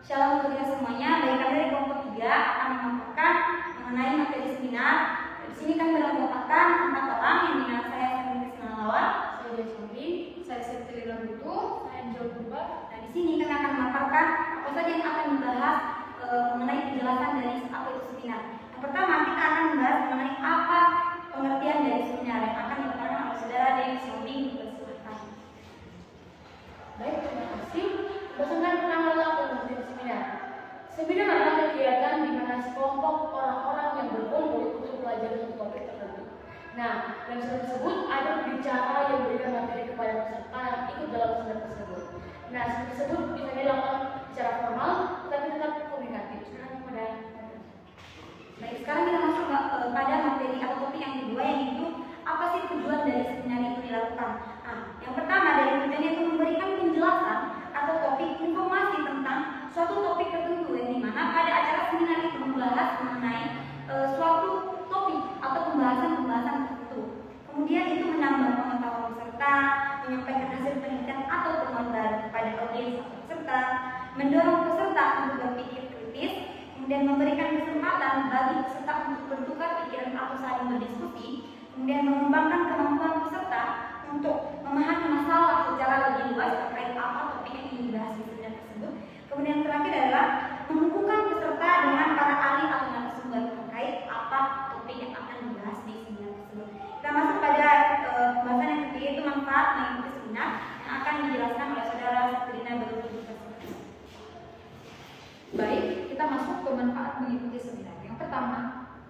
Shalom untuk kita semuanya. Baik, kami dari kelompok 3 akan memaparkan mengenai materi seminar. Di sini kami mendapatkan 4 orang, yang dimana saya Sandra Krisnalawar, saya Jasmine, saya Septilina Butu, saya Angel Purba. Nah, di sini kami akan memaparkan apa saja yang akan dibahas mengenai penjelasan dari apa itu seminar. Yang pertama, kita akan membahas mengenai apa pengertian dari seminar yang akan dipaparkan oleh saudara Dewi Siombing. Dipersilakan. Baik, terima kasih. Pembahasan pertama adalah pengertian seminar. Seminar adalah kegiatan di mana sekelompok orang-orang yang berkumpul untuk belajar satu topik tertentu. Nah, dalam seminar tersebut ada pembicara yang memberikan materi kepada peserta yang ikut dalam seminar tersebut. Nah, seminar tersebut bisa dilakukan secara formal, tetapi tetap komunikatif. Baik, sekarang kita masuk pada materi atau topik yang kedua, yaitu apa sih tujuan dari seminar itu dilakukan. Nah, yang pertama dari tujuannya itu memberikan penjelasan atau topik informasi tentang suatu topik tertentu, yang dimana pada acara seminar itu membahas mengenai suatu topik atau pembahasan tertentu. Kemudian itu menambah pengetahuan peserta, menyampaikan hasil penelitian atau temuan baru kepada audiens atau peserta, mendorong peserta untuk berpikir kritis, kemudian memberikan kesempatan bagi peserta untuk bertukar pikiran atau saling berdiskusi, kemudian mengembangkan kemampuan peserta untuk memahami masalah secara lebih luas terkait apa topik yang ingin dibahas di seminar tersebut. Kemudian terakhir adalah menghubungkan peserta dengan para ahli atau narasumber terkait apa topik yang akan dibahas di seminar tersebut. Kita masuk pada pembahasan yang ketiga, yaitu manfaat mengikuti seminar, yang akan dijelaskan oleh saudara Septilina Butu. Baik, kita masuk ke manfaat mengikuti seminar. Yang pertama,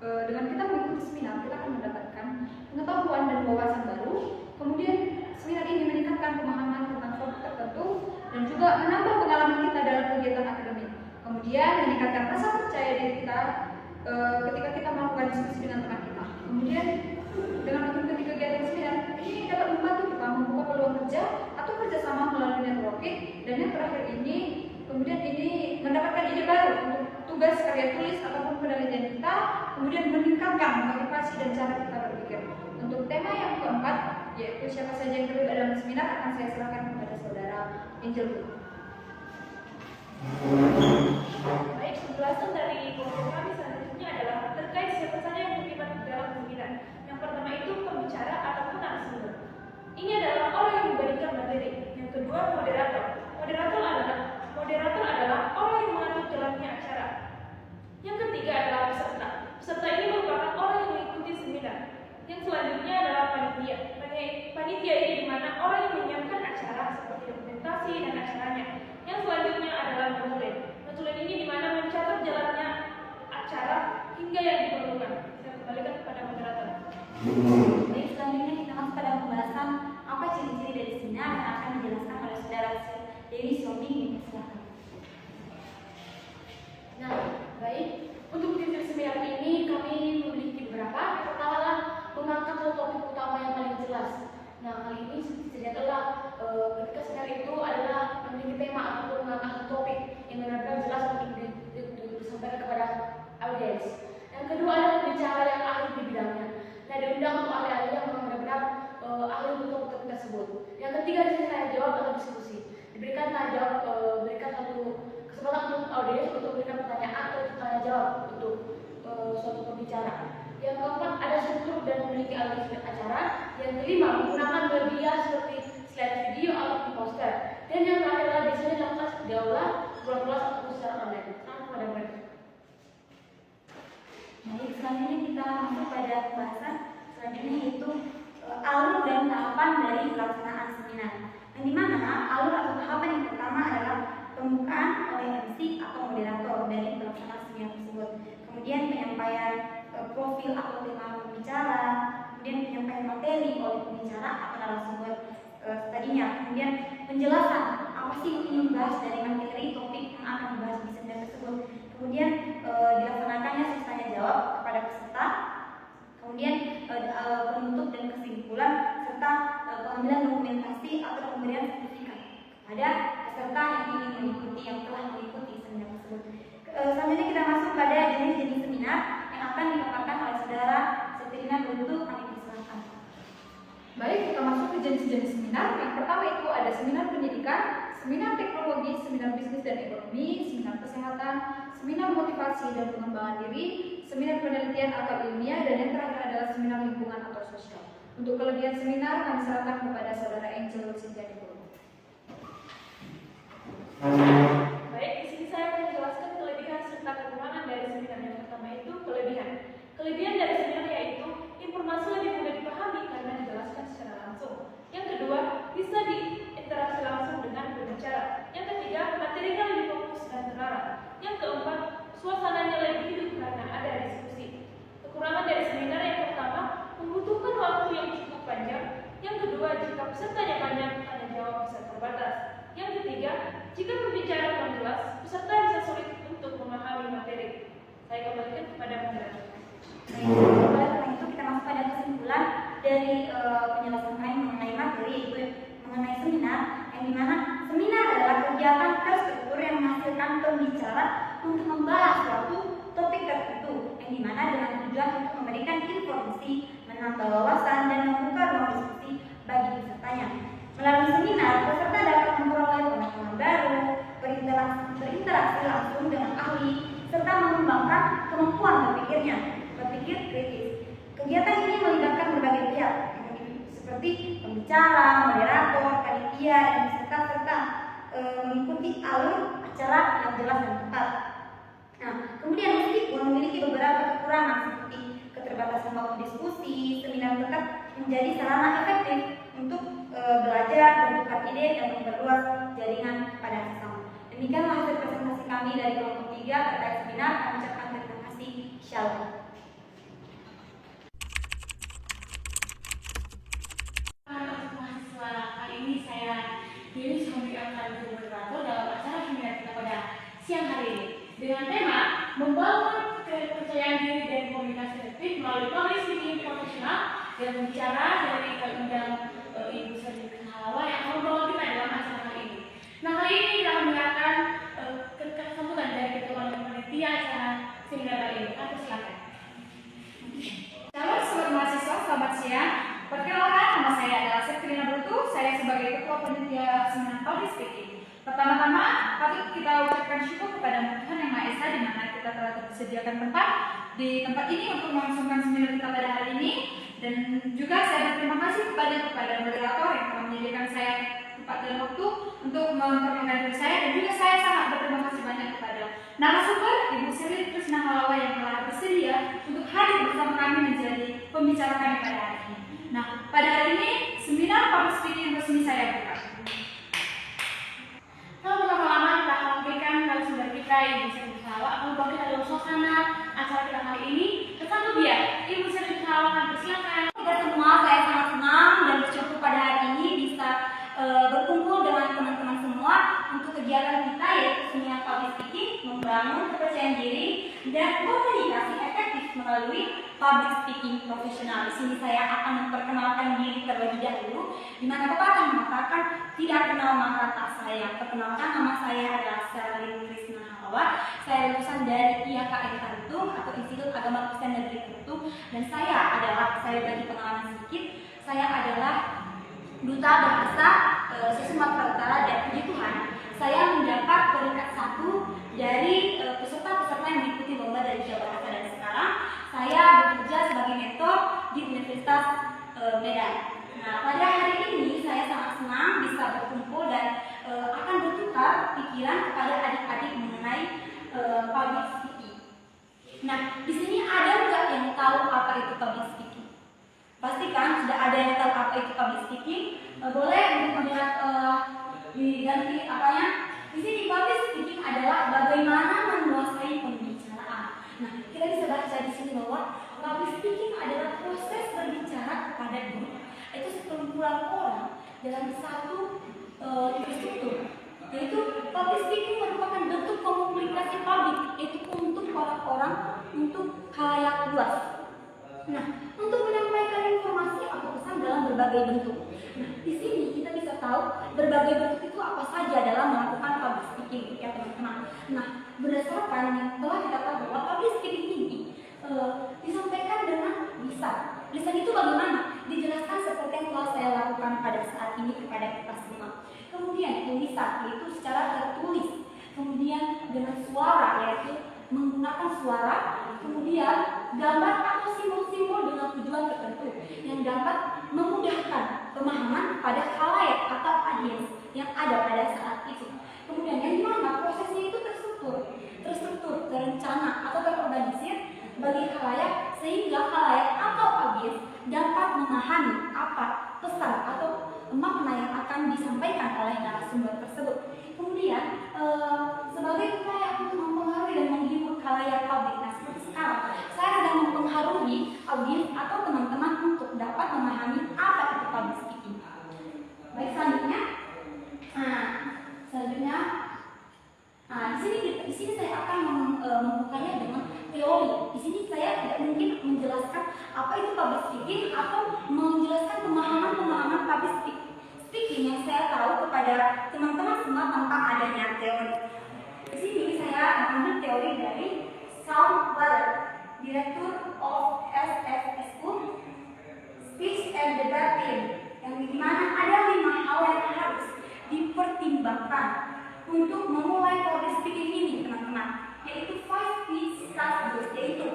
dengan kita mengikuti seminar, kita akan mendapatkan pengetahuan dan wawasan baru. Kemudian, seminar ini meningkatkan pemahaman tentang topik tertentu dan juga menambah pengalaman kita dalam kegiatan akademik. Kemudian, meningkatkan rasa percaya diri kita ketika kita melakukan diskusi dengan teman kita. Kemudian, dengan mengikuti kegiatan seminar, ini dapat membantu kita membuka peluang kerja atau kerjasama melalui networking. Dan yang terakhir ini, kemudian ini mendapatkan ide baru untuk tugas karya tulis ataupun penelitian kita, kemudian meningkatkan motivasi dan cara kita berpikir. Untuk tema yang keempat, yaitu siapa saja yang terlibat dalam seminar, akan saya serahkan kepada saudara Angel. Baik, penjelasan dari kelompok kami selanjutnya adalah terkait siapa saja yang terlibat dalam seminar. Yang pertama itu pembicara ataupun narasumber. Ini adalah orang yang memberikan materi. Yang kedua, moderator. Moderator adalah orang yang mengatur jalannya acara. Yang ketiga adalah peserta. Peserta ini merupakan orang yang mengikuti seminar. Yang selanjutnya adalah panitia. Panitia ini di mana orang yang menyiapkan acara seperti dokumentasi dan acaranya. Yang selanjutnya adalah notulen. Notulen ini di mana mencatat jalannya acara hingga yang diperlukan. Saya kembalikan kepada moderator. Baik, selanjutnya kita masuk pada pembahasan apa ciri-ciri dari seminar yang akan dijelaskan oleh saudara Dewi Siombing. Silakan. Nah, baik. Untuk ciri seminar ini kami memiliki beberapa. Yang pertama adalah mengangkat satu topik utama yang paling jelas. Nah, kali ini setidaknya adalah ketika seminar itu adalah memiliki tema atau mengangkat satu topik yang benar-benar jelas untuk disampaikan kepada audiens. Yang kedua adalah pembicara yang ahli di bidangnya. Nah, diundang untuk ahli-ahli yang benar-benar ahli untuk topik tersebut. Yang ketiga di sini tanya jawab atau diskusi. Diberikan tanya jawab, berikan satu kesempatan untuk audiens untuk memberikan pertanyaan atau tanya jawab untuk suatu pembicara. Yang keempat ada struktur dan memiliki alur acara. Yang kelima menggunakan media seperti slide video atau poster. Dan yang terakhir adalah biasanya dilakukan di aula, kelas atau secara online. Sama pada mereka. Baik, selanjutnya kita masuk pada pembahasan selanjutnya, yaitu alur dan tahapan dari pelaksanaan seminar. Yang dimana alur atau tahapan yang pertama adalah pembukaan oleh MC atau moderator dari pelaksanaan seminar tersebut. Kemudian penyampaian profil atau tema pembicara, kemudian penyampaian materi oleh pembicara atau narasumber tadinya. Kemudian penjelasan apa sih yang ingin dibahas dari materi topik yang akan dibahas di seminar tersebut. Kemudian dilaksanakannya sesi tanya jawab kepada peserta. Kemudian penutup dan kesimpulan serta pengambilan dokumentasi atau pemberian sertifikat pada peserta yang ingin mengikuti, yang telah mengikuti seminar tersebut. Selanjutnya kita masuk pada jenis-jenis seminar yang akan dipaparkan oleh saudara Septilina Butu. Kami persilakan. Baik, kita masuk ke jenis-jenis seminar. Yang pertama itu ada seminar pendidikan, seminar teknologi, seminar bisnis dan dan ekonomi, seminar kesehatan, seminar motivasi dan pengembangan diri, seminar penelitian atau ilmiah, dan yang terakhir adalah seminar lingkungan atau sosial. Untuk kelebihan seminar kami serahkan kepada Saudara Angel Sintiani Purwo. Baik, di sini saya akan menjelaskan kelebihan serta kekurangan dari seminar. Yang pertama itu kelebihan. Kelebihan dari seminar yaitu informasi lebih mudah dipahami karena dijelaskan secara langsung. Yang kedua, bisa diinteraksi langsung dengan berbicara. Yang ketiga, materinya lebih fokus dan terarah. Yang keempat, suasananya lebih hidup karena ada diskusi. Kekurangan dari seminar yang pertama, membutuhkan waktu yang cukup panjang. Yang kedua, jika pesertanya banyak, tanya jawab bisa terbatas. Yang ketiga, jika pembicara kurang jelas, peserta bisa sulit untuk memahami materi. Saya kembalikan kepada moderator. Oleh karena itu kita masuk pada kesimpulan dari penjelasan kami mengenai materi, yaitu mengenai seminar, yang dimana seminar adalah kegiatan terstruktur yang menghasilkan pembicara untuk membahas suatu topik tertentu, yang dimana dengan tujuan untuk memberikan informasi, menambah wawasan dan membuka ruang diskusi bagi pesertanya. Melalui seminar, peserta dapat memperoleh pengetahuan baru, berinteraksi langsung dengan ahli, serta mengembangkan kemampuan berpikir kritis. Kegiatan ini melibatkan berbagai pihak, seperti pembicara, moderator, panitia, dan peserta serta mengikuti alur acara yang jelas dan tepat. Nah, kemudian meskipun memiliki beberapa kekurangan seperti keterbatasan waktu diskusi, seminar tetap menjadi sarana efektif untuk belajar, bertukar ide, dan memperluas jaringan pada sesama. Demikianlah hasil presentasi kami dari kelompok 3 terkait seminar. Kami ucapkan terima kasih. Shalom. Mahasiswa, kali ini saya Dewi sebagai akan moderator dalam acara seminar kita pada siang hari ini dengan tema membangun kepercayaan diri dan komunikasi efektif melalui public speaking profesional dan pembicara dari undang Ibu Sri Halawa yang akan membawa kita dalam acara kali ini. Nah, kali ini kita akan mendengarkan sambutan dari ketua dan panitia acara seminar kali ini. Aku silakan. Halo sobat mahasiswa, selamat siang. Perkenalkan, nama saya adalah Septrina Brutu. Saya sebagai ketua panitia seminar public speaking. Pertama-tama, patut kita ucapkan syukur kepada Tuhan Yang Maha Esa di mana kita telah disediakan tempat di tempat ini untuk melangsungkan seminar kita pada hari ini. Dan juga saya berterima kasih kepada moderator yang telah menyediakan saya tempat dan waktu untuk memperkenalkan diri saya, dan juga saya sangat berterima kasih banyak kepada narasumber Ibu Sri Krisna Halawa yang telah bersedia untuk hadir bersama kami menjadi pembicara kami pada hari ini. Nah, pada hari ini seminar public speaking resmi saya buka. Kalau berlama-lama kita akan memberikan narasumber kita Ibu Sri Halawa akan membawa kita dalam suasana acara kita kali ini. Tersambut dia, Ibu Sri Halawa, akan bersilakan. Kita semua, saya sangat senang dan bersyukur pada hari ini bisa berkumpul dengan teman-teman semua untuk kegiatan kita, yaitu seminar public speaking, membangun kepercayaan diri dan komunikasi efektif melalui public speaking profesional. Di sini saya akan memperkenalkan diri terlebih dahulu, di mana pepatah mengatakan tidak kenal maka tak sayang. Perkenalkan, nama saya adalah Selin Krisna Halawa. Saya lulusan dari IAKN Tantu atau Institut Agama Kristen Negeri Tantu, dan saya bagi pengalaman sedikit. Saya adalah duta bahasa Sumatera Utara, dan puji Tuhan saya mendapat peringkat 1 dari peserta-peserta yang mengikuti lomba dari Jawa Barat, dan sekarang saya bekerja sebagai mentor di Universitas Medan. Nah, pada hari ini saya sangat senang bisa berkumpul dan akan bertukar pikiran kepada adik-adik mengenai public speaking. Nah, di sini ada nggak yang tahu apa itu public speaking? Pastikan sudah ada yang tahu apa itu public speaking. Boleh untuk melihat diganti apanya? Di sini public speaking adalah bagaimana menguasai pembicaraan. Nah, kita bisa baca di sini bahwa public speaking adalah proses berbicara kepada grup. Itu sekumpulan orang dalam satu struktur. Yaitu public speaking merupakan bentuk komunikasi publik, yaitu untuk orang-orang, untuk khalayak luas. Nah, untuk menyampaikan informasi atau pesan dalam berbagai bentuk. Nah, di sini kita bisa tahu berbagai bentuk itu apa saja dalam melakukan public speaking, ya teman-teman. Nah, berdasarkan yang telah kita tahu bahwa public speaking ini disampaikan dengan lisan. Lisan itu bagaimana? Dijelaskan seperti yang telah saya lakukan pada saat ini kepada kita semua. Kemudian tulisan, yaitu secara tertulis. Kemudian dengan suara, yaitu menggunakan suara, kemudian gambar atau simbol-simbol dengan tujuan tertentu yang dapat memudahkan pemahaman pada khalayak atau audiens yang ada pada saat itu. Kemudian yang dimana prosesnya itu terstruktur, terencana atau terorganisir bagi khalayak sehingga khalayak atau audiens dapat memahami apa pesan atau makna yang akan disampaikan oleh narasumber tersebut. Kemudian sebagai upaya untuk mempengaruhi dan menghibur khalayak publik, nah seperti sekarang saya sedang mempengaruhi audiens atau teman-teman untuk dapat memahami apa itu public speaking. Baik, selanjutnya, di sini saya akan membukanya dengan teori. Di sini saya tidak mungkin menjelaskan apa itu public speaking atau menjelaskan pemahaman public speaking yang saya tahu kepada teman-teman semua tanpa adanya teori. Di sini saya mengambil teori dari Sean Waller, Director of SFSU Speech and Debate Team, yang dimana ada 5 hal yang harus dipertimbangkan untuk memulai public speaking ini, teman-teman, yaitu 5 speech strategies, yaitu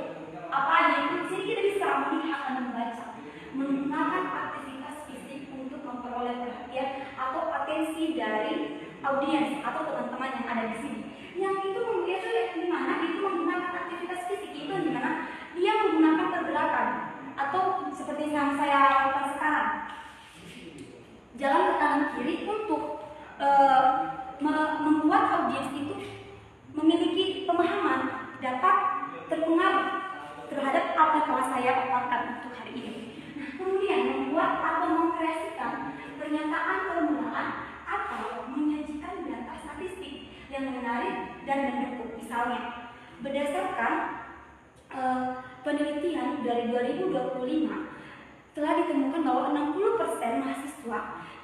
apa aja itu. Jadi kita bisa melihat dan membaca, menggunakan aktivitas fisik untuk memperoleh perhatian atau atensi dari audiens atau teman-teman yang ada di sini. Yang itu di mana itu menggunakan aktivitas fisik itu di mana dia menggunakan pergerakan atau seperti yang saya lakukan sekarang, jalan ke kanan kiri untuk membuat audiens itu memiliki pemahaman, dapat terpengaruh terhadap apa yang telah saya paparkan untuk hari ini. Nah, kemudian membuat atau mengkreasikan pernyataan permulaan atau menyajikan data statistik yang menarik dan mendukung. Misalnya, berdasarkan penelitian dari 2025 telah ditemukan bahwa 60% mahasiswa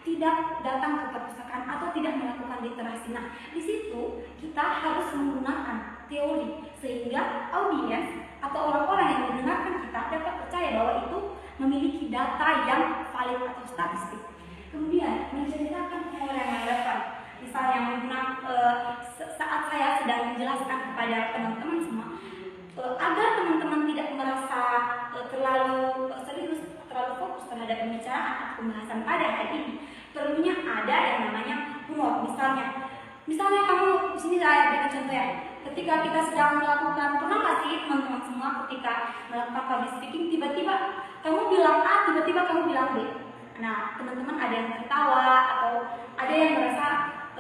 tidak datang ke perpustakaan atau tidak melakukan literasi. Nah, di situ kita harus menggunakan teori sehingga audiens atau orang-orang yang mendengarkan kita dapat percaya bahwa itu memiliki data yang valid atau statistik. Kemudian menceritakan pengolahan yang relevan. Misalnya saat saya sedang menjelaskan kepada teman-teman semua, agar teman-teman tidak merasa terlalu serius, terlalu fokus terhadap pembicaraan atau pembahasan pada hari ini, perlunya ada yang namanya humor. Misalnya kamu di sini saya berikan contoh ya. Ketika kita sedang melakukan, pernah nggak sih teman-teman semua ketika melakukan public speaking tiba-tiba kamu bilang A, tiba-tiba kamu bilang B. Nah, teman-teman ada yang tertawa atau ada yang merasa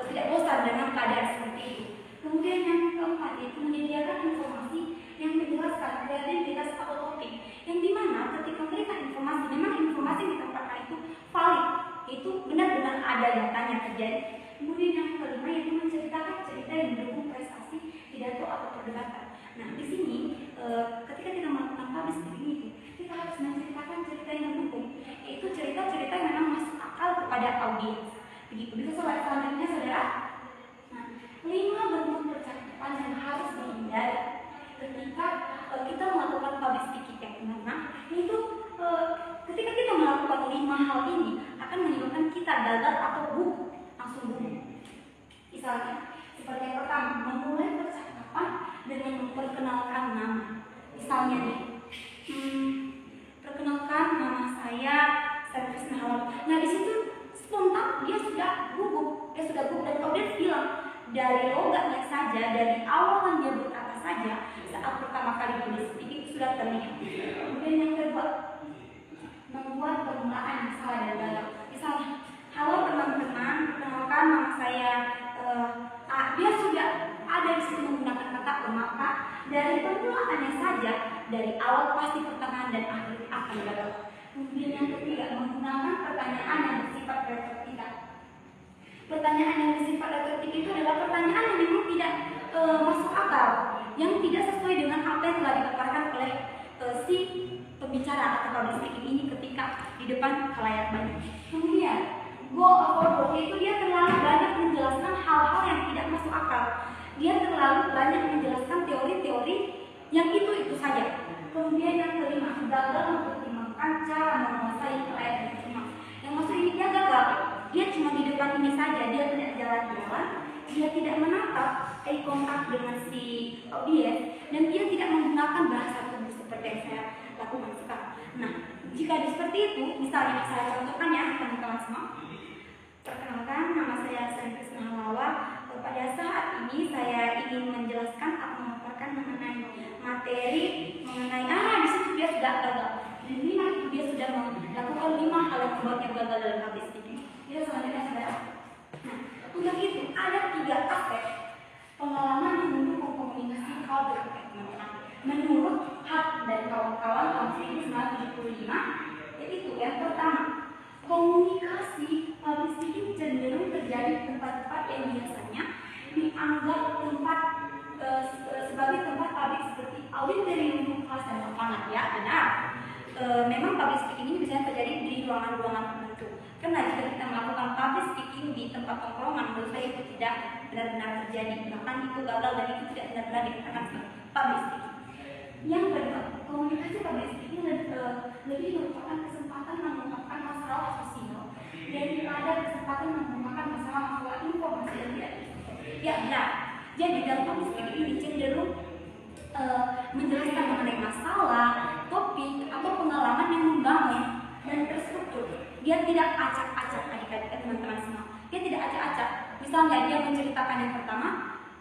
tidak bosan dengan keadaan seperti itu. Kemudian yang keempat itu menyediakan informasi yang menjelaskan kreativitas atau topik, yang dimana ketika memberikan informasi, memang informasi yang ditempatkan itu valid, itu benar-benar ada datanya terjadi. Kemudian yang kelima yaitu menceritakan cerita yang mendukung prestasi, pidato atau perdebatan. Nah, di sini ketika kita melakukan public speaking itu, kita harus menceritakan cerita yang mendukung, yaitu cerita-cerita yang memang masuk akal kepada audiens. Begitu. Bisa selanjutnya, saudara. Nah, 5 bentuk percakapan yang harus dihindari ketika kita melakukan public speaking yang benar, itu ketika kita melakukan 5 hal ini akan menyebabkan kita gagal atau langsung gugup. Misalnya, seperti yang pertama, memulai percakapan dengan memperkenalkan nama. Misalnya nih, perkenalkan nama saya Servis Nahawal. Nah, di situ spontan dia sudah gugup dan audiens bilang dari logatnya saja, dari awalan dia berkata saja saat pertama kali public speaking sudah terlihat. Kemudian yang kedua, membuat permulaan yang salah dan gagal. Misalnya, halo teman-teman, perkenalkan nama saya dia sudah ada di situ menggunakan kata maka dari permulaannya saja dari awal pasti pertengahan dan akhir akan gagal. Kemudian yang ketiga, menggunakan pertanyaan yang bersifat retorika. Pertanyaan yang bersifat retorika itu adalah pertanyaan yang memang tidak masuk akal, yang tidak sesuai dengan apa yang telah dipaparkan oleh si pembicara atau public speaking ini ketika di depan khalayak banyak. Kemudian go overboard, yaitu dia terlalu banyak menjelaskan hal-hal yang tidak masuk akal. Dia terlalu banyak menjelaskan teori-teori yang itu saja. Kemudian yang kelima, gagal mempertimbangkan cara menguasai khalayak yang cuma. Yang maksud ini dia gagal. Dia cuma di depan ini saja, dia tidak jalan-jalan, dia tidak menatap eye contact dengan si audiens dan dia tidak menggunakan bahasa tubuh seperti yang saya lakukan sekarang. Nah, jika seperti itu, misalnya saya contohkan ya teman-teman semua. Perkenalkan, nama saya Sari Krisna Halawa. Pada saat ini saya ingin menjelaskan atau memaparkan mengenai materi mengenai di situ dia sudah gagal. Dan itu dia sudah melakukan 5 hal yang membuatnya gagal dalam public speaking. Dia selanjutnya sudah. Nah, untuk itu ada 3 aspek pengalaman yang mendukung komunikasi public teman-teman. Menurut Hart dan kawan-kawan tahun 1975, yaitu yang pertama, komunikasi public speaking cenderung terjadi di tempat-tempat yang biasanya dianggap tempat sebagai tempat public seperti auditorium, kelas dan lapangan. Ya, benar. Memang public speaking ini biasanya terjadi di ruangan-ruangan tertentu. Karena jika kita melakukan public speaking di tempat tongkrongan, menurut saya itu tidak benar-benar terjadi. Bahkan itu gagal dan itu tidak benar-benar dikatakan sebagai public speaking. Yang kedua, komunikasi public speaking lebih merupakan kesempatan mengungkapkan masalah sosial dan ada kesempatan mengungkapkan masalah informasi dan tidak. Ya benar. Jadi dalam public speaking ini cenderung menjelaskan mengenai masalah, topik atau pengalaman yang membangun dan terstruktur. Dia tidak acak-acak adik-adik teman-teman semua. Dia tidak acak-acak. Misalnya dia menceritakan yang pertama,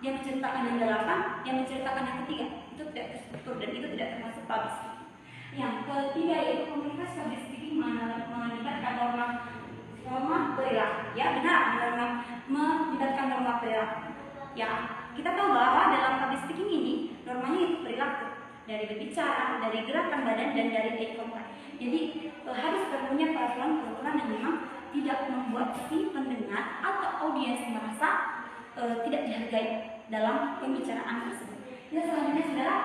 dia menceritakan yang delapan, dia menceritakan yang ketiga. Itu tidak terstruktur dan itu tidak termasuk public speaking. Yang ketiga yaitu komunikasi public speaking melibatkan norma perilaku. Ya benar, melibatkan norma perilaku. Ya, kita tahu bahwa dalam public speaking ini normanya itu perilaku, dari berbicara, dari gerakan badan dan dari eye contact. Jadi harus terpunya peraturan-peraturan yang memang tidak membuat si pendengar atau audiens merasa tidak dihargai dalam pembicaraan tersebut. Ya, selanjutnya saudara,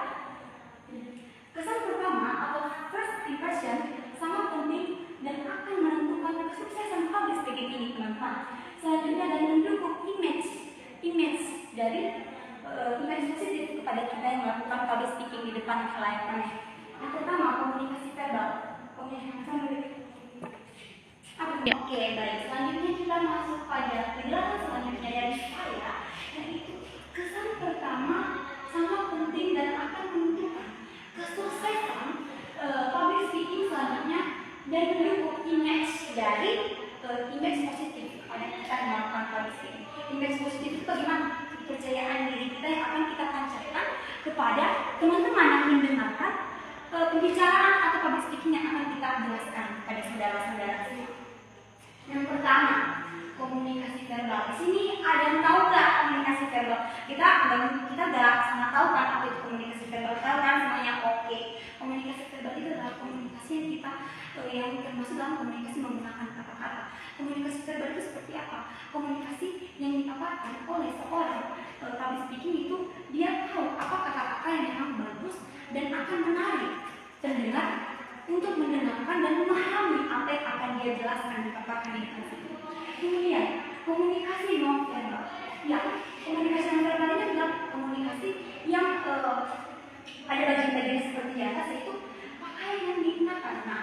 kesan pertama atau first impression sangat penting dan akan menentukan kesuksesan public speaking ini, teman-teman. Selanjutnya dan mendukung image dari image positif kepada kita yang melakukan public speaking di depan khalayak ramai. Yang pertama, komunikasi verbal. Oke, baik. Selanjutnya kita masuk pada penjelasan selanjutnya dari saya, yaitu kesan pertama sangat penting dan akan menentukan kesuksesan public speaking selanjutnya dan mendukung image dari image positif pada kita yang melakukan public speaking. Image positif itu bagaimana? Kepercayaan diri kita yang akan kita pancarkan kepada teman-teman yang mendengarkan pembicaraan atau public speaking yang akan kita jelaskan kepada saudara-saudara. Yang pertama, komunikasi verbal. Di sini ada yang tahu nggak komunikasi verbal? Kita nggak sangat tahu kan apa itu komunikasi verbal. Tahu kan semuanya? Oke. Komunikasi verbal itu adalah komunikasi yang kita yang termasuk dalam komunikasi menggunakan kata-kata. Komunikasi verbal itu seperti apa? Komunikasi yang dipaparkan oleh seorang public speaking itu dia tahu apa kata-kata yang memang bagus dan akan menarik pendengar untuk mendengarkan dan memahami apa yang akan dia jelaskan di paparan di depan situ. Kemudian komunikasi non verbal. Ya, komunikasi non verbal ini adalah komunikasi yang ada bagian-bagian seperti di atas, yaitu pakaian yang digunakan. Nah,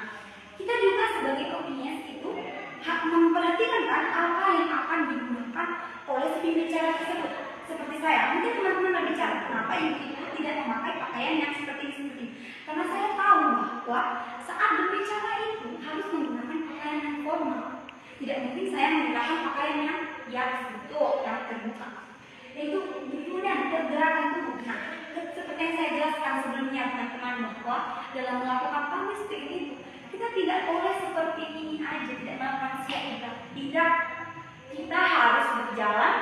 kita juga sebagai audiens itu memperhatikan kan apa yang akan digunakan oleh si pembicara tersebut. Seperti saya, mungkin teman-teman berbicara, kenapa ibu tidak memakai pakaian yang seperti ini? Karena saya tahu bahwa saat berbicara itu harus menggunakan pakaian yang formal. Tidak mungkin saya menggunakan pakaian yang terbuka. Yaitu kemudian pergerakan tubuh. Nah, seperti yang saya jelaskan sebelumnya teman-teman bahwa dalam melakukan public speaking itu kita tidak boleh seperti ini aja, tidak melakukan siap. Tidak, kita harus berjalan,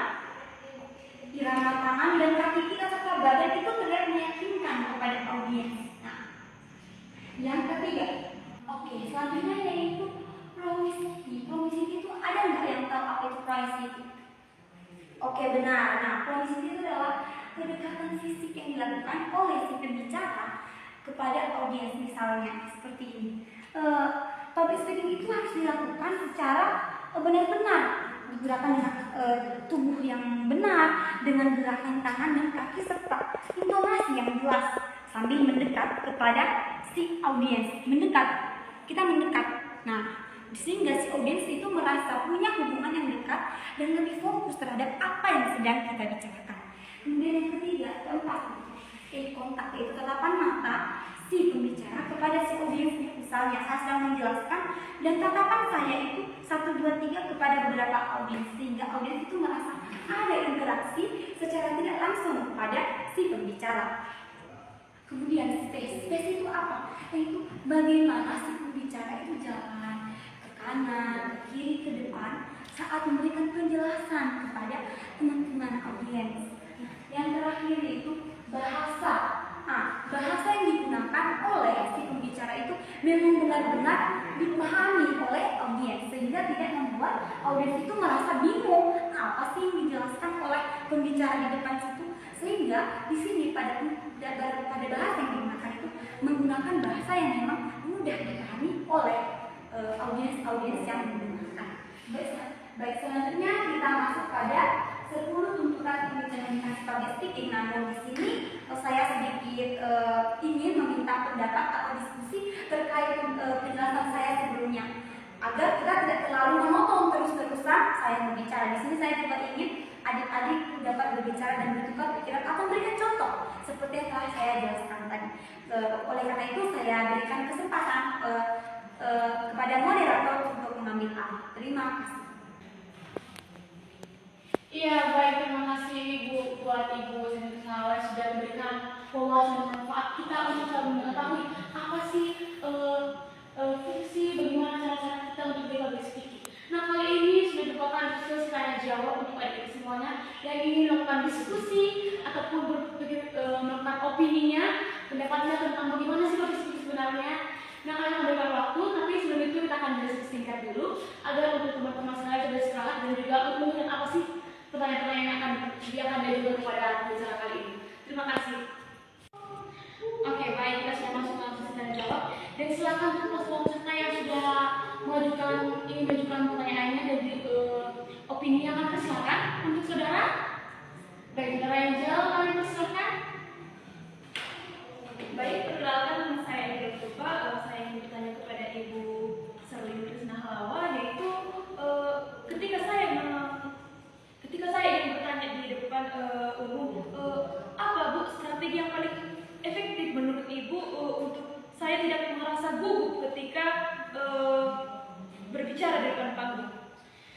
irama tangan dan kaki kita serta badan itu terlihat meyakinkan kepada audiens. Nah, yang ketiga, oke, selanjutnya yaitu proximity. Proximity itu ada nggak yang tahu apa itu proximity? Oke, benar. Nah, proximity itu adalah kedekatan fisik yang dilakukan oleh si pembicara kepada audiens, misalnya seperti ini. Public speaking itu harus dilakukan secara benar-benar, gerakan tubuh yang benar dengan gerakan tangan dan kaki serta intonasi yang jelas sambil mendekat kepada si audiens. Kita mendekat. Nah, sehingga si audiens itu merasa punya hubungan yang dekat dan lebih fokus terhadap apa yang sedang kita bicarakan. Kemudian yang ketiga, keempat, kontak, yaitu tatapan mata si pembicara kepada si audiens. Misalnya saya sedang menjelaskan dan tatapan saya itu 1, 2, 3 kepada beberapa audiens, sehingga audiens itu merasa ada interaksi secara tidak langsung kepada si pembicara. Kemudian space itu apa? Yaitu bagaimana si pembicara itu jalan ke kanan, ke kiri, ke depan saat memberikan penjelasan kepada teman-teman audiens. Yang terakhir yaitu bahasa. Bahasa yang digunakan oleh si pembicara itu memang benar-benar dipahami oleh audiens, sehingga tidak membuat audiens itu merasa bingung apa sih yang dijelaskan oleh pembicara di depan situ. Sehingga di sini pada bahasa yang digunakan itu menggunakan bahasa yang memang mudah dipahami oleh audiens yang menggunakan. Baik, selanjutnya kita masuk pada 10 tuntutan komunikasi public speaking. Namun di sini saya sedikit ingin meminta pendapat atau diskusi terkait penjelasan saya sebelumnya, agar kita tidak terlalu monoton terus-terusan saya berbicara. Di sini saya juga ingin adik-adik dapat berbicara dan bertukar pikiran atau memberikan contoh seperti yang telah saya jelaskan tadi. Oleh karena itu saya berikan kesempatan kepada moderator untuk mengambil alih. Terima kasih. Iya, baik, terima kasih Ibu buat Ibu Siti Nurhaliza sudah memberikan wawasan dan manfaat kita untuk selalu mengetahui apa sih fungsi, bagaimana cara-cara kita untuk public speaking. Nah, kali ini sudah dibuatkan diskusi tanya jawab untuk adik-adik semuanya yang ingin melakukan diskusi ataupun melakukan opininya, pendapatnya tentang bagaimana sih public speaking sebenarnya. Nah, kalian memberikan waktu, tapi sebelum itu kita akan diskusi singkat dulu agar untuk teman-teman sekalian lebih semangat dan juga untuk melihat apa sih pertanyaan-pertanyaan yang akan disediakan dan juga kepada pembicara kali ini. Terima kasih. Oke, baik, kita sudah masuk ke sesi tanya jawab dan silakan untuk peserta yang sudah ingin mengajukan pertanyaannya dan opini yang akan persilakan untuk saudara. Baik, saudara Angel, kami persilakan. Baik, perkenalkan nama saya Angel Tupa. Saya ingin bertanya kepada Ibu Serlin Krisnahalawa, yaitu ketika saya ingin bertanya di depan umum, apa Bu strategi yang paling efektif menurut Ibu untuk saya tidak merasa gugup ketika berbicara di depan panggung?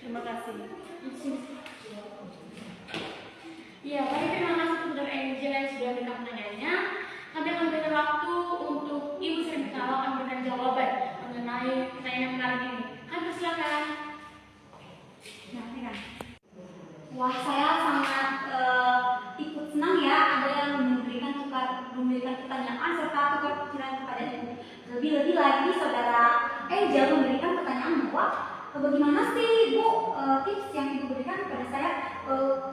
Terima kasih. Ya, baik, terima kasih saudara Angel yang sudah memberikan pertanyaannya. Kami akan berikan waktu untuk Ibu Serlin Krisnahalawa akan memberikan jawaban mengenai pertanyaan yang menarik ini. Kami persilakan. Wah, saya sangat ikut senang ya ada yang memberikan pertanyaan serta tukar pikiran kepada Ibu. Lebih-lebih lagi saudara Angel memberikan pertanyaan bahwa bagaimana sih Bu tips yang Ibu berikan kepada saya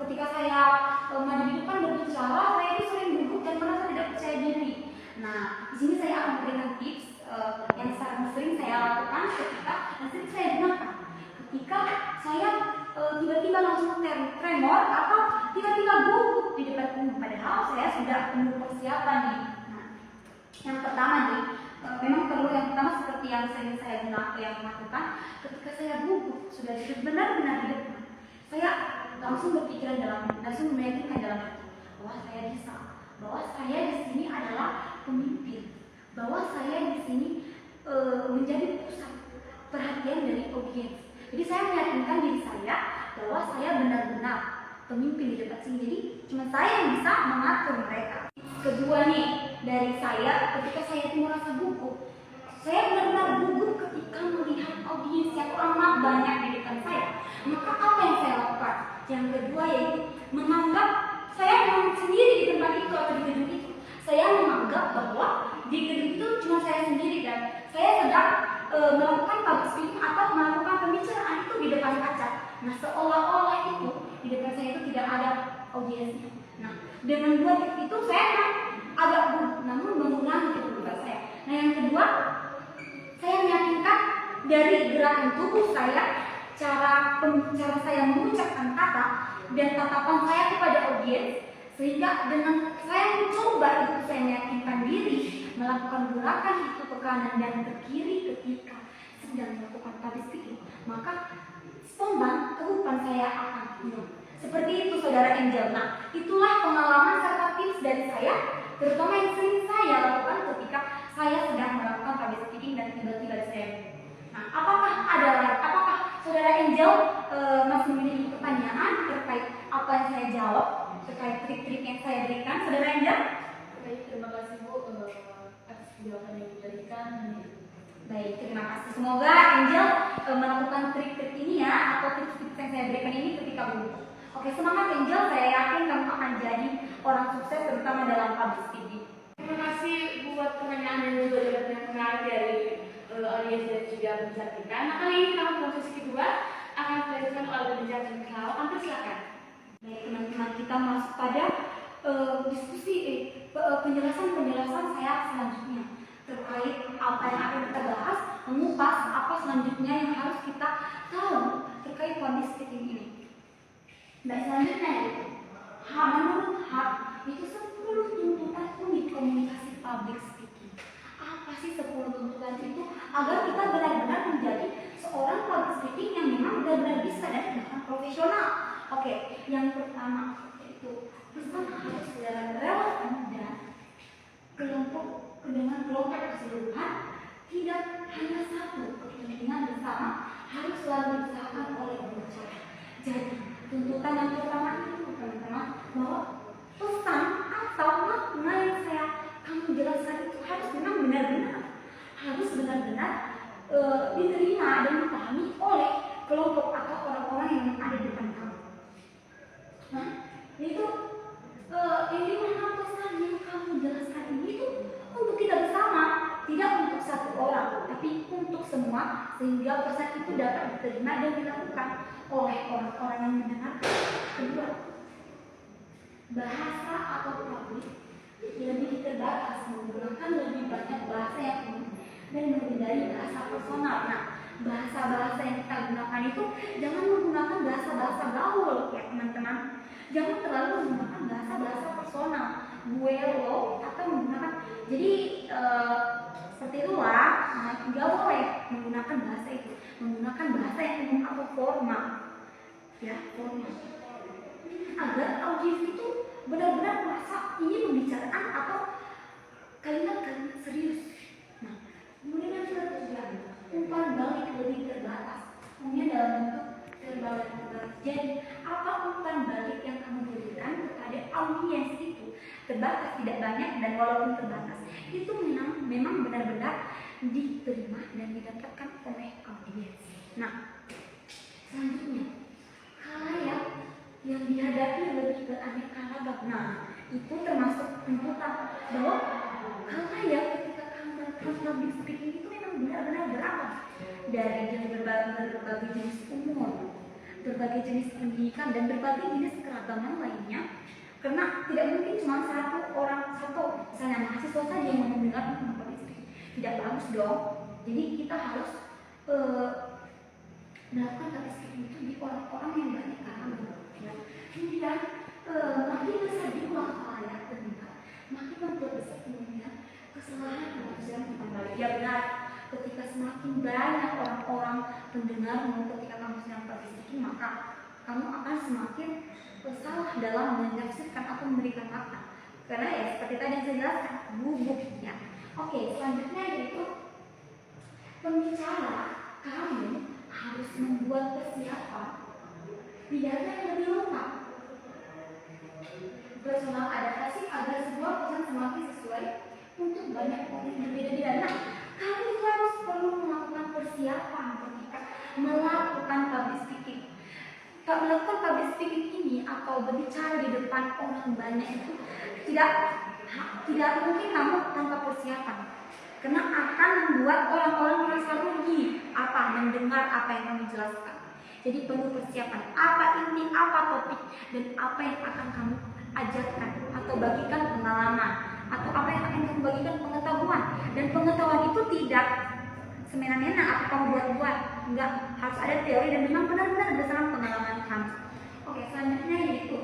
ketika saya maju di depan berbicara, saya itu sering gugup dan merasa tidak percaya diri. Nah, di sini saya akan memberikan tips yang sering saya lakukan ketika sering saya gunakan ketika saya tiba-tiba langsung tremor atau tiba-tiba gugup di depan umum, padahal saya sudah penuh persiapan nih. Nah, yang pertama nih, memang perlu yang pertama seperti yang sering saya lakukan ketika saya gugup sudah benar-benar di depan, saya langsung berpikiran langsung meyakinkan dalam hati bahwa saya bisa, bahwa saya di sini adalah pemimpin, bahwa saya di sini menjadi pusat perhatian dari audiens. Jadi saya meyakinkan diri saya bahwa saya benar-benar pemimpin di depan sini. Jadi cuma saya yang bisa mengatur mereka. Kedua nih dari saya, ketika saya itu merasa gugup, saya benar-benar gugup ketika melihat audiens yang amat banyak di depan saya. Maka apa yang saya lakukan? Yang kedua yaitu menganggap saya memang sendiri di tempat itu atau di gedung itu. Saya menganggap bahwa di gedung itu cuma saya sendiri dan saya sedang melakukan public speaking atau melakukan pembicaraan itu di depan kaca. Nah, seolah-olah itu di depan saya itu tidak ada audiensnya. Nah, dengan dua tips itu saya agak gugup, namun mengurangi kegugupan saya. Nah, yang kedua, saya meyakinkan dari gerakan tubuh saya, cara saya mengucapkan kata dan tatapan saya kepada audiens, sehingga dengan saya mencoba itu saya meyakinkan diri melakukan gerakan itu ke kanan dan ke kiri ketika sedang melakukan public speaking, maka spontan kegugupan saya akan hilang. Seperti itu saudara Angel. Nah, itulah pengalaman serta tips dari saya, terutama yang sering saya lakukan ketika saya sedang melakukan public speaking dan tiba-tiba saya. Nah, apakah saudara Angel masih memiliki pertanyaan terkait apa yang saya jawab, terkait trik-trik yang saya berikan, saudara Angel? Baik, terima kasih Bu atas jawaban yang diberikan. Baik, terima kasih. Semoga Angel melakukan trik-trik ini ya, atau tips-tips yang saya berikan ini ketika berguru. Oke, semangat Angel, saya yakin kamu akan jadi orang sukses terutama dalam public speaking. Terima kasih buat pertanyaan dan juga jawaban yang menarik dari audiens dan juga pembicara kita. Nah, kali ini dalam proses kedua akan dilanjutkan oleh pembicara kita. Ampun, silakan. Baik, teman-teman, kita masuk pada diskusi penjelasan saya selanjutnya terkait apa yang akan kita bahas, mengupas apa selanjutnya yang harus kita tahu terkait public speaking ini. Dan selanjutnya menurut HAT itu 10 tuntutan unik komunikasi public speaking. Apa sih 10 tuntutan itu agar kita benar-benar menjadi seorang public speaking yang memang benar-benar bisa dan bahkan profesional. Oke, yang pertama yaitu pesan harus relevan dan dengan kelompok keseluruhan, tidak hanya satu kepentingan bersama, harus selalu diusahakan oleh pembicara. Jadi tuntutan yang pertama itu teman-teman bahwa pesan atau makna yang kamu jelaskan itu harus memang benar-benar diterima dan dipahami oleh kelompok atau orang-orang yang ada di depan kamu. Nah, itu ini mana pesan yang kamu jelaskan ini itu untuk kita bersama, tidak untuk satu orang, tapi untuk semua, sehingga pesan itu dapat diterima dan dilakukan oleh orang-orang yang mendengar. Kedua, bahasa atau publik lebih terbatas, menggunakan lebih banyak bahasa yang umum dan menghindari bahasa personal. Nah, bahasa-bahasa yang kita gunakan itu jangan menggunakan bahasa-bahasa gaul ya teman-teman. Jangan terlalu menggunakan bahasa-bahasa personal, gue, lo, atau menggunakan. Jadi seperti itulah, nggak boleh menggunakan bahasa itu, menggunakan bahasa yang umum atau formal, ya formal. Agar audiens itu benar-benar merasa ini pembicaraan atau kalimat-kalimat serius. Nah, kemudian yang ketiga, umpan balik lebih terbatas, kemudian dalam bentuk terbatas. Jadi, apa umpan balik yang kamu berikan kepada audiens itu terbatas, tidak banyak, dan walaupun terbatas, itu memang benar-benar diterima dan didapatkan oleh audiens. Nah, selanjutnya, khalayak yang dihadapi lebih beraneka ragam. Nah, itu termasuk tuntutan bahwa khalayak ketika kamu melakukan public speaking itu memang benar-benar beragam, dari berbagai jenis umur, berbagai jenis pendidikan, dan berbagai jenis keragaman lainnya. Karena tidak mungkin cuma satu misalnya mahasiswa saja yang mendengar tentang public speaking, tidak bagus dong. Jadi kita harus melakukan public speaking itu di orang-orang yang banyak kalangan. Kemudian makin besar jumlah khalayak terlibat, makin memperbesar kemungkinan kesalahan manusia kembali. Ya benar, ketika semakin banyak orang-orang mendengarmu ketika kamu sedang public speaking, maka kamu akan semakin salah dalam menafsirkan atau memberikan makna. Karena ya seperti tadi yang saya jelaskan, bubuknya. Oke, selanjutnya yaitu pembicara kamu harus membuat persiapan pidato yang lebih lengkap, personal adaptasi agar sebuah pesan semakin sesuai untuk banyak orang yang berbeda-beda. Nah, kamu itu harus perlu melakukan persiapan ketika melakukan public speaking. Melakukan public speaking ini atau berbicara di depan orang banyak itu tidak mungkin kamu tanpa persiapan, karena akan membuat orang-orang merasa rugi mendengar apa yang kamu jelaskan. Jadi perlu persiapan, apa inti, apa topik, dan apa yang akan kamu ajarkan atau bagikan pengalaman, atau apa yang akan kamu bagikan pengetahuan. Dan pengetahuan itu tidak semena-mena atau kamu buat-buat, enggak, harus ada teori dan memang benar-benar berdasarkan pengalaman kamu. Oke, selanjutnya yaitu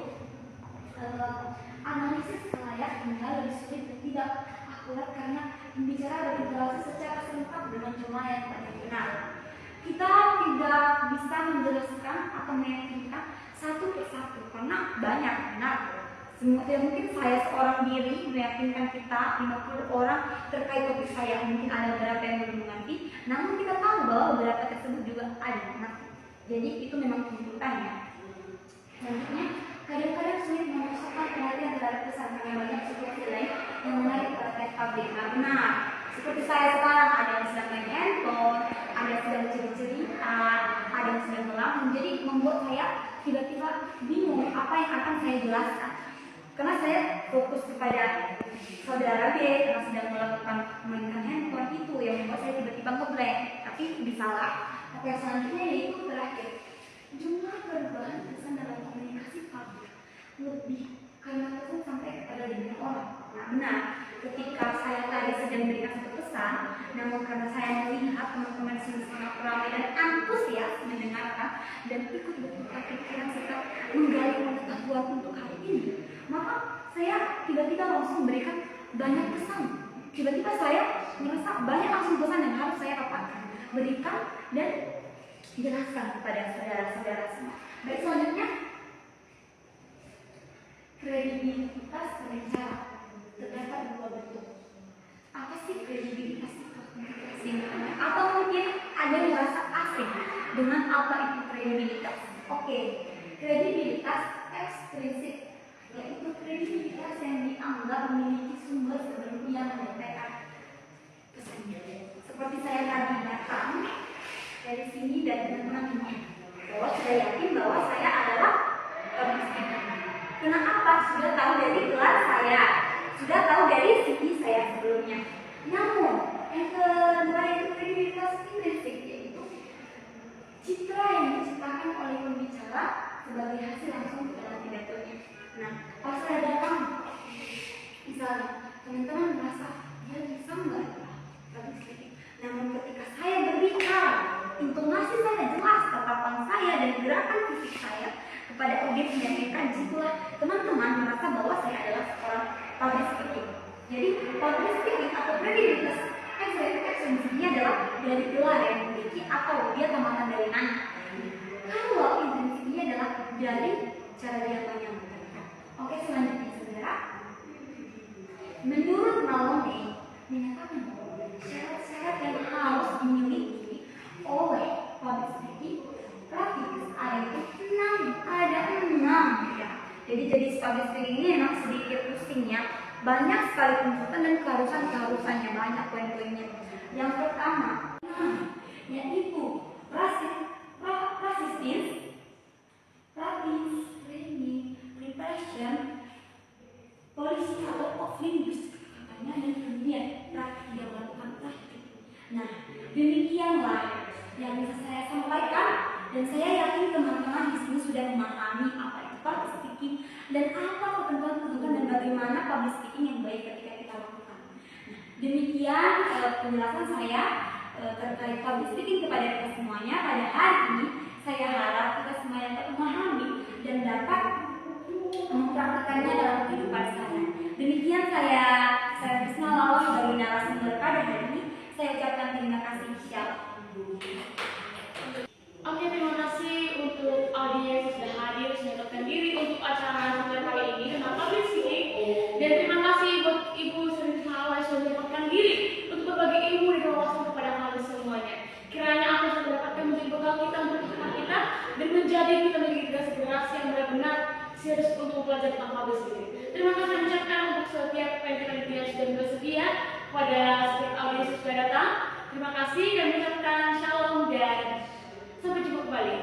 analisis khalayak tinggal lebih sulit dan tidak akurat karena pembicara berinteraksi secara serentak dengan jumlah yang banyak. Benar, kita tidak bisa menjelaskan atau meyakinkan satu persatu karena banyak benar. Semua ya mungkin saya seorang diri meyakinkan kita 50 orang terkait topik saya, mungkin ada beberapa yang belum mengerti, namun kita tahu bahwa beberapa tersebut juga ada mengerti. Jadi itu memang tuntutannya. Selanjutnya, kadang-kadang sulit memasukkan perhatian terhadap pesan karena banyak situasi lain yang menarik perhatian publik. Nah benar, seperti saya sekarang ada yang sedang main handphone, ada yang sedang cerita, ada yang sedang melamun, jadi membuat saya tiba-tiba bingung apa yang akan saya jelaskan. Karena saya fokus kepada saudara B karena sedang memainkan handphone, itu yang membuat saya tiba-tiba ngeblank, tapi disalah. Tapi yang selanjutnya yaitu terakhir, jumlah perubahan pesan dalam komunikasi publik lebih karena pesan sampai kepada banyak orang. Nah benar, ketika saya tadi sedang memberikan satu pesan, namun karena saya melihat teman-teman di sini sangat ramai dan antusias mendengarkan dan ikut bertukar pikiran serta menggali pengetahuan untuk hari ini, maka saya tiba-tiba langsung memberikan banyak pesan. Tiba-tiba saya merasa banyak langsung pesan yang harus saya dapatkan, berikan dan jelaskan kepada saudara-saudara semua. Baik, selanjutnya kredibilitas pembicara terdapat dua bentuk. Apa sih kredibilitas itu? Singkatnya, atau mungkin ada yang merasa asing dengan apa itu kredibilitas. Oke, kredibilitas ekstrinsik, yaitu kredibilitas yang dianggap memiliki sumber sebelum ia menyampaikan pesannya. Seperti saya tadi datang dari sini dan teman-teman ini, bahwa saya yakin bahwa saya adalah pembicara. Kenapa? Sudah tahu dari gelar saya, sudah tahu dari CV saya sebelumnya. Namun yang kedua itu kredibilitas intrinsik, yaitu citra yang diciptakan oleh pembicara sebagai hasil langsung dalam pidatonya. Nah, pas saya datang, misalnya teman-teman merasa dia bisa nggak public. Namun ketika saya berbicara, intonasi saya jelas, tatapan saya dan gerakan fisik saya kepada audiens menyampaikan, disitulah teman-teman merasa bahwa saya adalah seorang public speaking. Jadi public speaking atau kredibilitas ekstensinya adalah dari gelar yang dimiliki atau dia tamatan dari mana. Kalau intrinsiknya adalah dari cara dia menyampaikan. Oke, selanjutnya saudara, menurut Malone menyatakan bahwa syarat-syarat yang harus dimiliki oleh public speaking practice ada enam ya. Jadi public speaking ini memang sedikit pusing ya, banyak sekali tuntutan dan keharusannya, banyak poin-poinnya. Yang pertama yaitu persistence, practice, training, preparation, policy atau of linguistic katanya, dan kemudian praktik yang melakukan praktik. Nah demikianlah yang bisa saya sampaikan, dan saya yakin teman-teman di sini sudah memahami apa itu public speaking dan apa ketentuan-ketentuan dan bagaimana public speaking yang baik ketika kita lakukan. Nah, demikian penjelasan saya terkait public speaking kepada kita semuanya pada hari ini. Saya harap kita semua dapat memahami dan dapat mempraktikkannya dalam kehidupan sehari. Demikian saya Krisna Lala sebagai narasumber pada hari ini. Saya ucapkan terima kasih. Oke, terima kasih untuk audiens yang sudah hadir, sudah menyempatkan diri untuk acara sore kali ini tentang public speaking. Dan terima kasih buat Ibu Sri Krisna yang sudah menyempatkan diri untuk berbagi ilmu dan wawasan kepada kalian semuanya. Kiranya apa yang sudah dapatkan menjadi bekal kita untuk kehidupan kita dan menjadi kita menjadi generasi yang benar-benar serius untuk belajar tentang public speaking. Terima kasih mengucapkan untuk setiap panitia yang sudah bersedia, kepada setiap audiens yang sudah datang. Terima kasih dan mengucapkan shalom dan sampai jumpa kembali.